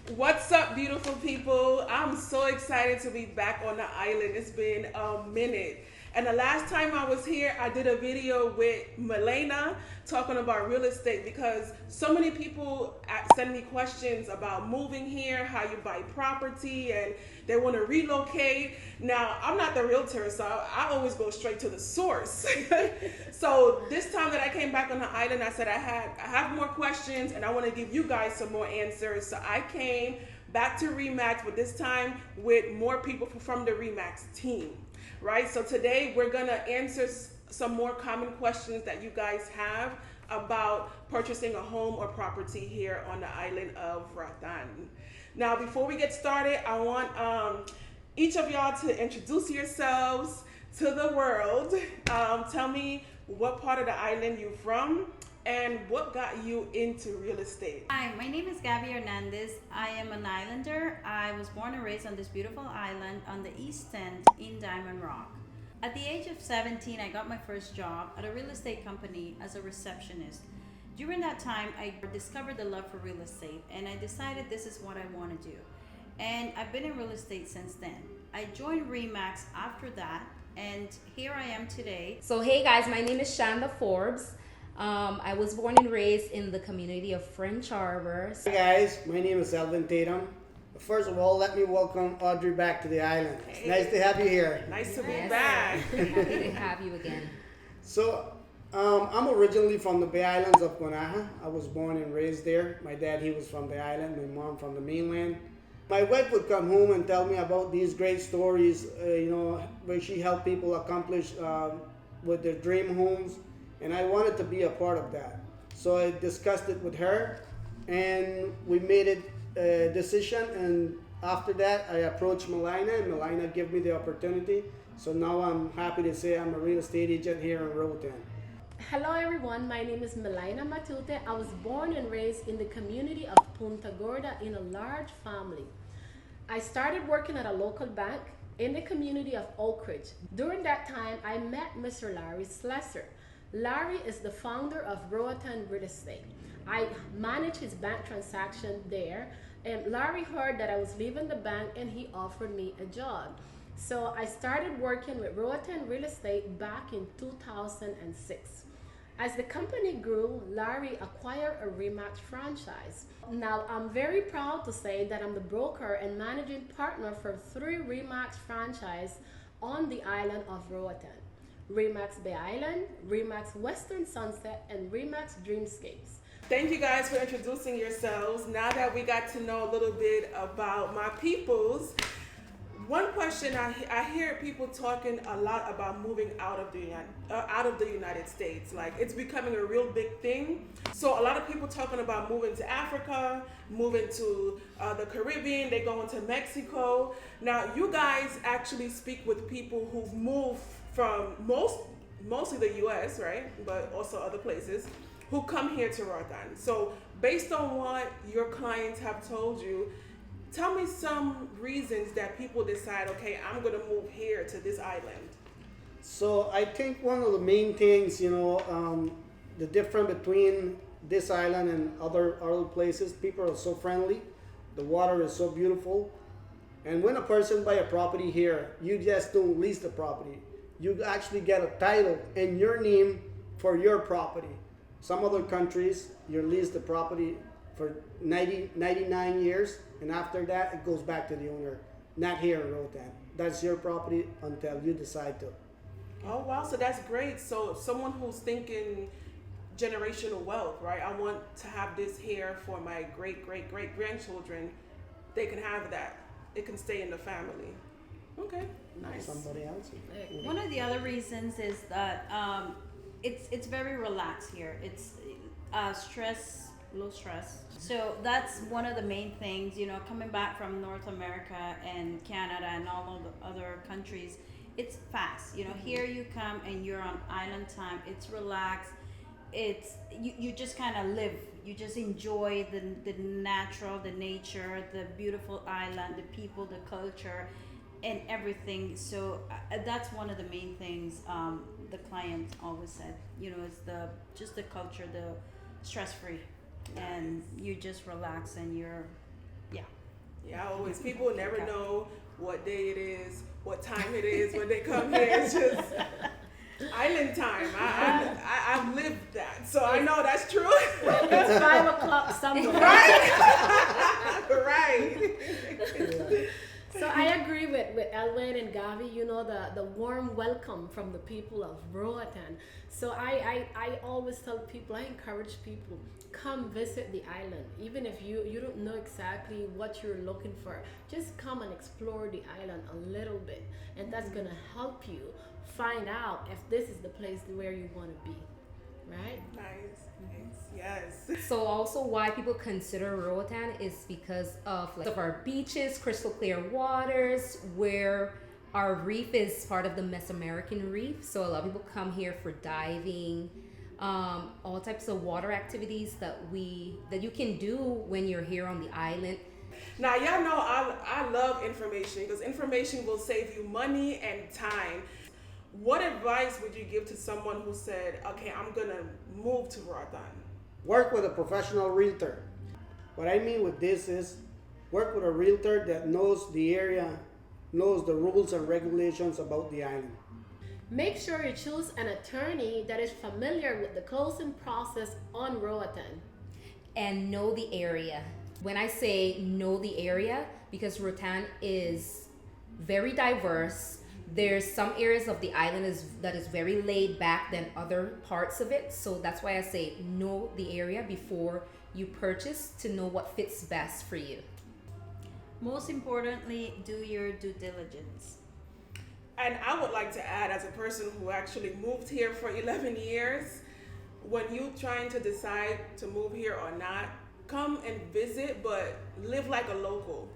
What's up, beautiful people? I'm so excited to be back on the island. It's been a minute. And the last time I was here, I did a video with Milena talking about real estate because so many people send me questions about moving here, how you buy property, and they want to relocate. Now, I'm not the realtor, so I always go straight to the source. So this time that I came back on the island, I said I have more questions and I want to give you guys some more answers. So I came back to Remax, but this time with more people from the Remax team, right? So today we're gonna answer some more common questions that you guys have about purchasing a home or property here on the island of Roatan. Now, before we get started, I want each of y'all to introduce yourselves to the world. Tell me what part of the island you're from and what got you into real estate. Hi, my name is Gabby Hernandez. I am an islander. I was born and raised on this beautiful island on the east end in Diamond Rock. At the age of 17, I got my first job at a real estate company as a receptionist. During that time, I discovered the love for real estate and I decided this is what I want to do. And I've been in real estate since then. I joined Remax after that, and here I am today. So hey guys, my name is Shonda Forbes. I was born and raised in the community of French Harbor. Hi guys, my name is Elvin Tatum. First of all, let me welcome Audrey back to the island. It's nice to have you here. Nice to be Yes. back. Happy to have you again. So, I'm originally from the Bay Islands of Guanaja. I was born and raised there. My dad, he was from the island, my mom from the mainland. My wife would come home and tell me about these great stories, where she helped people accomplish with their dream homes, and I wanted to be a part of that. So I discussed it with her, and we made it a decision. And after that, I approached Melina, and Melina gave me the opportunity. So now I'm happy to say I'm a real estate agent here in Roatan. Hello everyone, my name is Melina Matute. I was born and raised in the community of Punta Gorda in a large family. I started working at a local bank in the community of Oak Ridge. During that time, I met Mr. Larry Slesser. Larry is the founder of Roatan Real Estate. I manage his bank transaction there, and Larry heard that I was leaving the bank and he offered me a job. So I started working with Roatan Real Estate back in 2006. As the company grew, Larry acquired a Remax franchise. Now, I'm very proud to say that I'm the broker and managing partner for 3 Remax franchises on the island of Roatan: Remax Bay Island, Remax Western Sunset, and Remax Dreamscapes. Thank you guys for introducing yourselves. Now that we got to know a little bit about my peoples, one question I hear people talking a lot about moving out of the United States. Like, it's becoming a real big thing. So a lot of people talking about moving to Africa, moving to the Caribbean. They go into Mexico. Now, you guys actually speak with people who've moved from mostly the U.S., right, but also other places, who come here to Roatan. So based on what your clients have told you, tell me some reasons that people decide, okay, I'm going to move here to this island. So I think one of the main things, the difference between this island and other places, people are so friendly, the water is so beautiful, and when a person buy a property here, you just don't lease the property. You actually get a title in your name for your property. Some other countries, you lease the property for 99 years, and after that, it goes back to the owner. Not here in Roatan. That's your property until you decide to. Oh, wow, so that's great. So someone who's thinking generational wealth, right? I want to have this here for my great grandchildren. They can have that. It can stay in the family. Okay, nice. Somebody else? One of the other reasons is that it's very relaxed here. It's low stress. So that's one of the main things, coming back from North America and Canada and all of the other countries, it's fast. Here you come and you're on island time. It's relaxed. You just kind of live. You just enjoy the natural, the nature, the beautiful island, the people, the culture, and everything. So that's one of the main things the client always said. Is the culture, the stress free, and you just relax and you're Yeah, always. People never know what day it is, what time it is when they come here. It's just island time. I've lived that, so I know that's true. It's 5 o'clock somewhere. Right? Right. So I agree with Elwin and Gavi, you know, the warm welcome from the people of Roatan. So I always tell people, I encourage people, come visit the island. Even if you don't know exactly what you're looking for, just come and explore the island a little bit. And that's going to help you find out if this is the place where you want to be. Right? Nice. Yes. So also why people consider Roatan is because of our beaches, crystal clear waters, where our reef is part of the Mesoamerican reef. So a lot of people come here for diving, all types of water activities that you can do when you're here on the island. Now y'all know I love information, because information will save you money and time. What advice would you give to someone who said, okay, I'm gonna move to Roatan? Work with a professional realtor. What I mean with this is work with a realtor that knows the area, knows the rules and regulations about the island. Make sure you choose an attorney that is familiar with the closing process on Roatan. And know the area. When I say know the area, because Roatan is very diverse. There's some areas of the island that is very laid back than other parts of it. So that's why I say know the area before you purchase, to know what fits best for you. Most importantly, do your due diligence. And I would like to add, as a person who actually moved here for 11 years, when you trying to decide to move here or not, come and visit, but live like a local.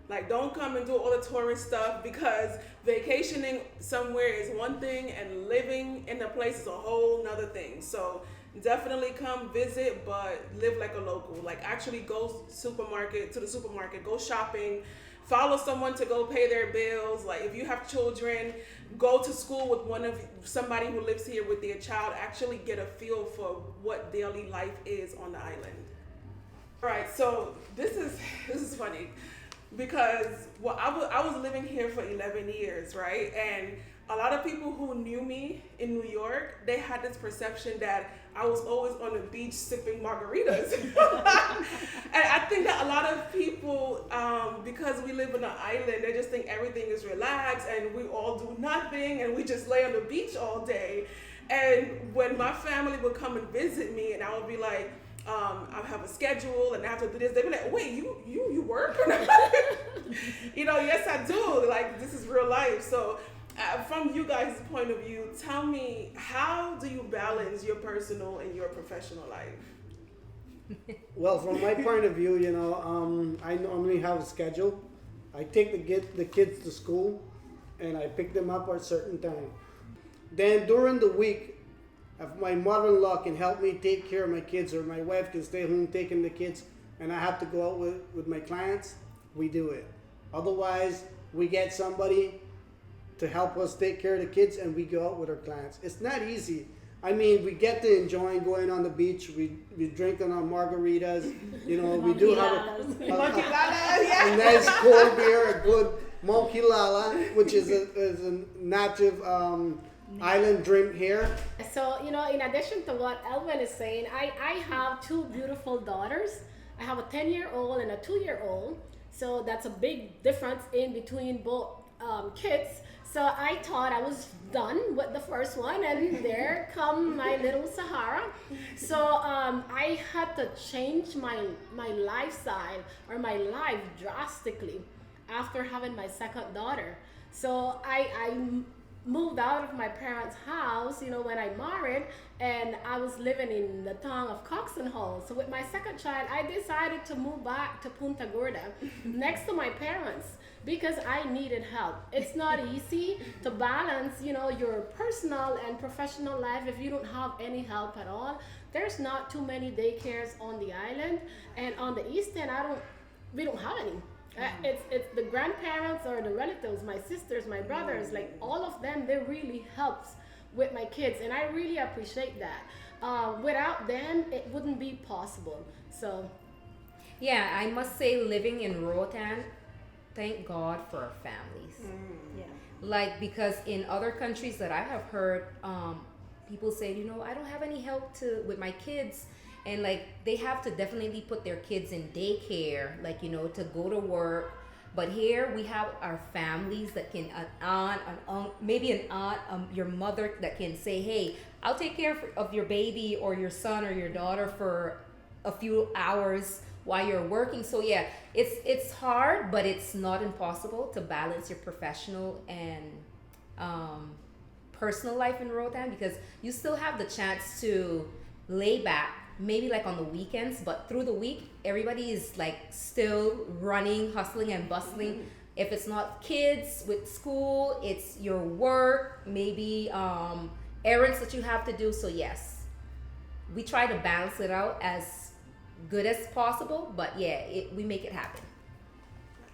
Like, don't come and do all the tourist stuff, because vacationing somewhere is one thing and living in a place is a whole nother thing. So definitely come visit, but live like a local. Like, actually go to the supermarket, go shopping, follow someone to go pay their bills. Like, if you have children, go to school with somebody who lives here with their child. Actually get a feel for what daily life is on the island. All right, so this is funny. Because I was living here for 11 years, right? And a lot of people who knew me in New York, they had this perception that I was always on the beach sipping margaritas. And I think that a lot of people, because we live on an island, they just think everything is relaxed and we all do nothing and we just lay on the beach all day. And when my family would come and visit me, and I would be like, I have a schedule and I have to do this, they'd be like, wait, you work? Yes, I do. Like, this is real life. So from you guys' point of view, tell me, how do you balance your personal and your professional life? Well, from my point of view, I normally have a schedule. I take the kids to school and I pick them up at a certain time. Then during the week, if my mother-in-law can help me take care of my kids, or my wife can stay home taking the kids, and I have to go out with my clients, we do it. Otherwise, we get somebody to help us take care of the kids, and we go out with our clients. It's not easy. I mean, we get to enjoy going on the beach. We drinking our margaritas. We do have a nice cold beer, a good monkey lala, which is a native island drink here. So, in addition to what Elvin is saying, I have two beautiful daughters. I have a 10-year-old and a 2-year-old. So that's a big difference in between both kids. So I thought I was done with the first one, and there come my little Sahara. So I had to change my lifestyle or my life drastically after having my second daughter. So I moved out of my parents' house, when I married, and I was living in the town of Coxon Hall. So with my second child, I decided to move back to Punta Gorda next to my parents, because I needed help. It's not easy to balance, your personal and professional life if you don't have any help at all. There's not too many daycares on the island, and on the east end, we don't have any. It's the grandparents or the relatives, my sisters, my brothers, like all of them, they really helps with my kids, and I really appreciate that. Without them, it wouldn't be possible. So, Yeah, I must say, living in Roatan, thank God for our families. Yeah. Like, because in other countries that I have heard, people say, I don't have any help with my kids, and like they have to definitely put their kids in daycare, like to go to work. But here we have our families that can, an aunt, maybe an aunt, your mother that can say, hey, I'll take care of your baby or your son or your daughter for a few hours while you're working. So yeah, it's hard, but it's not impossible to balance your professional and personal life in Roatan, because you still have the chance to lay back, maybe like on the weekends, but through the week everybody is like still running, hustling and bustling. If it's not kids with school, it's your work, maybe errands that you have to do. So yes, we try to balance it out as good as possible, but yeah, we make it happen.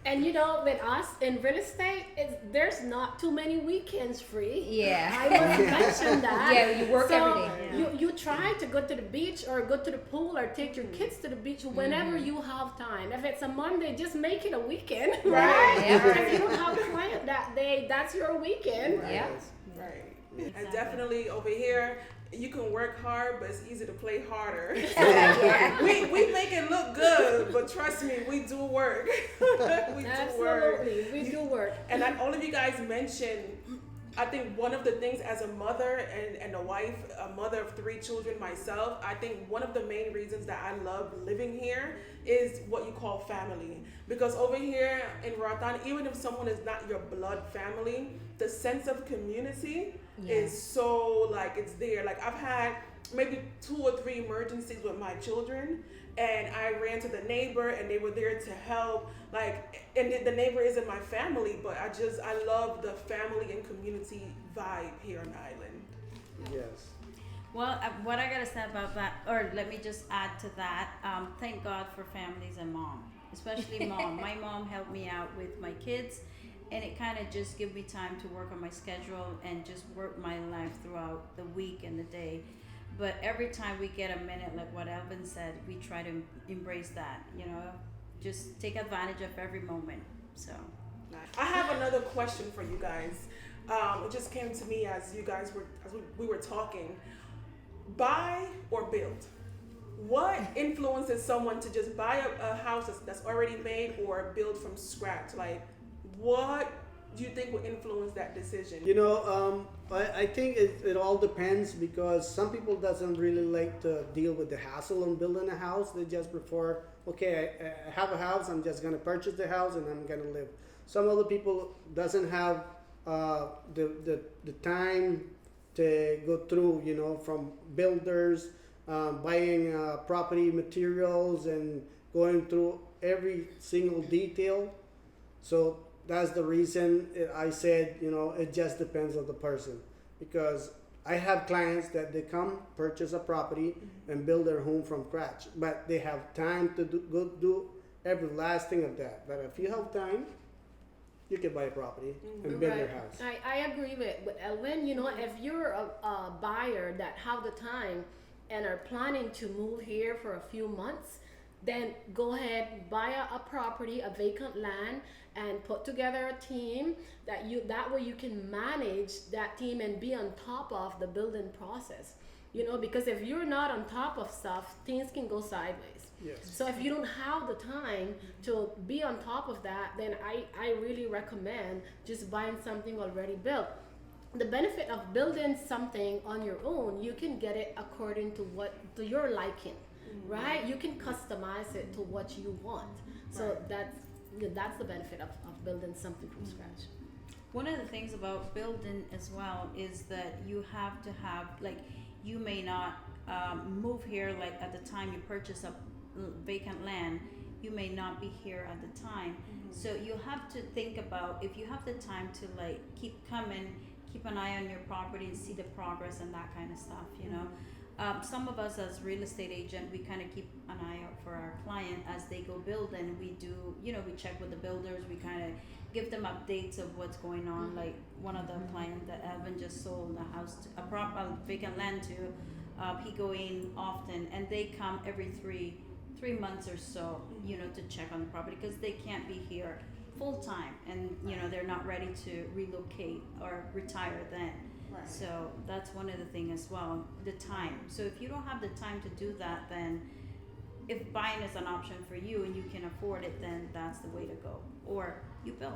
And with us in real estate, there's not too many weekends free. Yeah. I must mention that. Yeah, you work every day. Yeah. You try to go to the beach or go to the pool or take your kids to the beach whenever you have time. If it's a Monday, just make it a weekend, right? Yeah. If you don't have a client that day, that's your weekend. Yeah. Right. And Exactly. definitely over here, you can work hard, but it's easy to play harder. Yeah. we make it look good, but trust me, we do work. We do work. Absolutely, we do work. And like all of you guys mentioned, I think one of the things as a mother and a wife, a mother of 3 children myself, I think one of the main reasons that I love living here is what you call family. Because over here in Roatan, even if someone is not your blood family, the sense of community is so like it's there. Like I've had maybe 2 or 3 emergencies with my children, and I ran to the neighbor and they were there to help. Like, and the neighbor isn't my family, but I love the family and community vibe here on the island. Yes. Well, what I gotta say about that, or let me just add to that. Thank God for families and mom, especially mom. My mom helped me out with my kids, and it kind of just give me time to work on my schedule and just work my life throughout the week and the day. But every time we get a minute, like what Elvin said, we try to embrace that. Just take advantage of every moment. So. I have another question for you guys. It just came to me as we were talking. Buy or build? What influences someone to just buy a house that's already made or build from scratch? Like, what do you think will influence that decision? I think it all depends, because some people doesn't really like to deal with the hassle of building a house. They just prefer, okay, I have a house, I'm just gonna purchase the house and I'm gonna live. Some other people doesn't have the time to go through, from builders, buying property materials and going through every single detail. So that's the reason I said, it just depends on the person, because I have clients that they come purchase a property and build their home from scratch, but they have time to do every last thing of that. But if you have time, you can buy a property and build your house. I agree with Elvin. If you're a buyer that have the time and are planning to move here for a few months, then go ahead, buy a property, a vacant land, and put together a team that way you can manage that team and be on top of the building process. Because if you're not on top of stuff, things can go sideways. Yes. So if you don't have the time to be on top of that, then I really recommend just buying something already built. The benefit of building something on your own, you can get it according to your liking, right? You can customize it to what you want. So that's the benefit of building something from scratch. One of the things about building as well is that you have to have, like, you may not move here like at the time you purchase a vacant land. You may not be here at the time. So you have to think about, if you have the time to like keep coming, keep an eye on your property and see the progress and that kind of stuff, some of us as real estate agent, we kind of keep an eye out for our client as they go build, and we do, we check with the builders, we kind of give them updates of what's going on. Like one of the clients that Evan just sold a house to, a vacant land to, he go in often, and they come every 3 months or so, you know, to check on the property because they can't be here full time, and you know they're not ready to relocate or retire then. Right. So that's one of the things as well, the time. So if you don't have the time to do that, then if buying is an option for you and you can afford it, then that's the way to go. Or you build.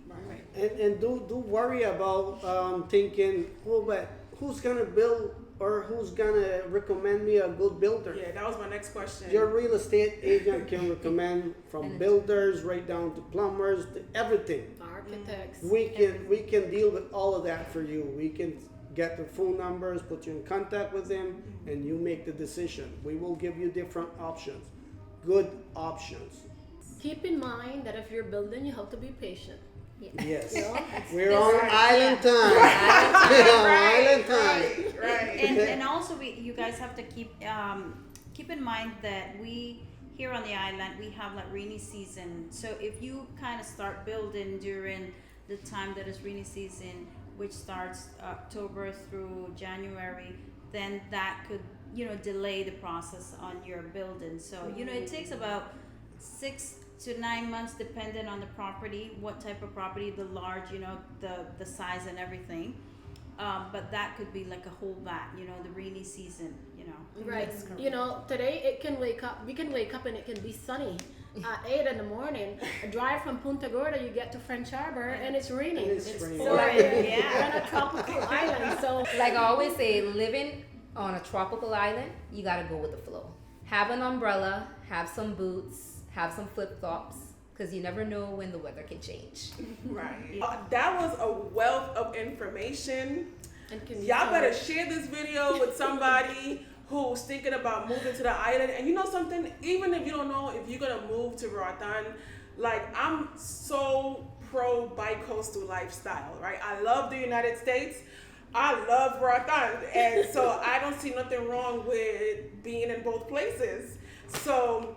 Right. And do worry about thinking, oh, but who's gonna build or who's gonna recommend me a good builder? Yeah, that was my next question. Your real estate agent can recommend from builders right down to plumbers to everything. Architects. We can deal with all of that for you. We can get the phone numbers, put you in contact with them, and you make the decision. We will give you different options, good options. Keep in mind that if you're building, you have to be patient. Yes, You know? we're on island time. Island time. Right. And also you guys have to keep in mind that we here on the island we have like rainy season. So if you kind of start building during the time that is rainy season, which starts October through January, then that could, you know, delay the process on your building. So you know it takes about 6 to 9 months depending on the property, what type of property, the large, you know, the size and everything. But that could be like a holdback, you know, the rainy season, you know. Right. You know, today we can wake up and it can be sunny at 8 in the morning. A drive from Punta Gorda, you get to French Harbor and it's raining. It's raining. So we're on a tropical island. So Like I always say, living on a tropical island, you gotta go with the flow. Have an umbrella, have some boots, have some flip-flops, because you never know when the weather can change. Right. That was a wealth of information. and can Y'all better share this video with somebody who's thinking about moving to the island. And you know something? Even if you don't know if you're gonna move to Roatan, like I'm so pro bicoastal lifestyle, right? I love the United States. I love Roatan, and so I don't see nothing wrong with being in both places. So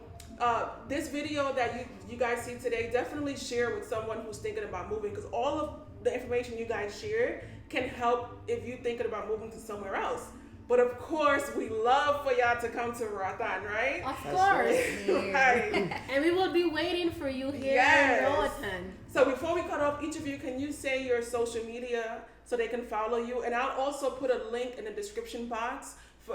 this video that you guys see today, definitely share with someone who's thinking about moving, because all of the information you guys share can help if you're thinking about moving to somewhere else. But of course, we love for y'all to come to Roatan, right? Of That's course. Right. And we will be waiting for you here Yes. in Roatan. So before we cut off, each of you, can you say your social media so they can follow you? And I'll also put a link in the description box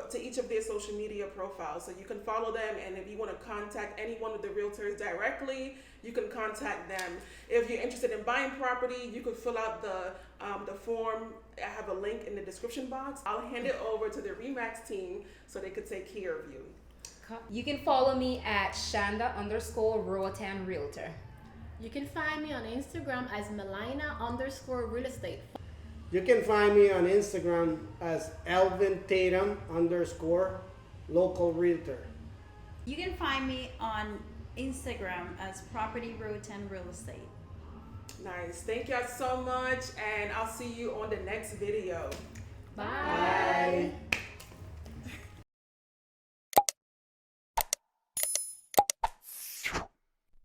to each of their social media profiles, so you can follow them. And if you want to contact any one of the realtors directly, you can contact them. If you're interested in buying property, you could fill out the form. I have a link in the description box. I'll hand it over to the Remax team so they could take care of you. You can follow me at Shanda_Roatan Realtor. You can find me on Instagram as Melina_real estate. You can find me on Instagram as Elvin Tatum _local realtor. You can find me on Instagram as Property Roatan Real Estate. Nice. Thank y'all so much, and I'll see you on the next video.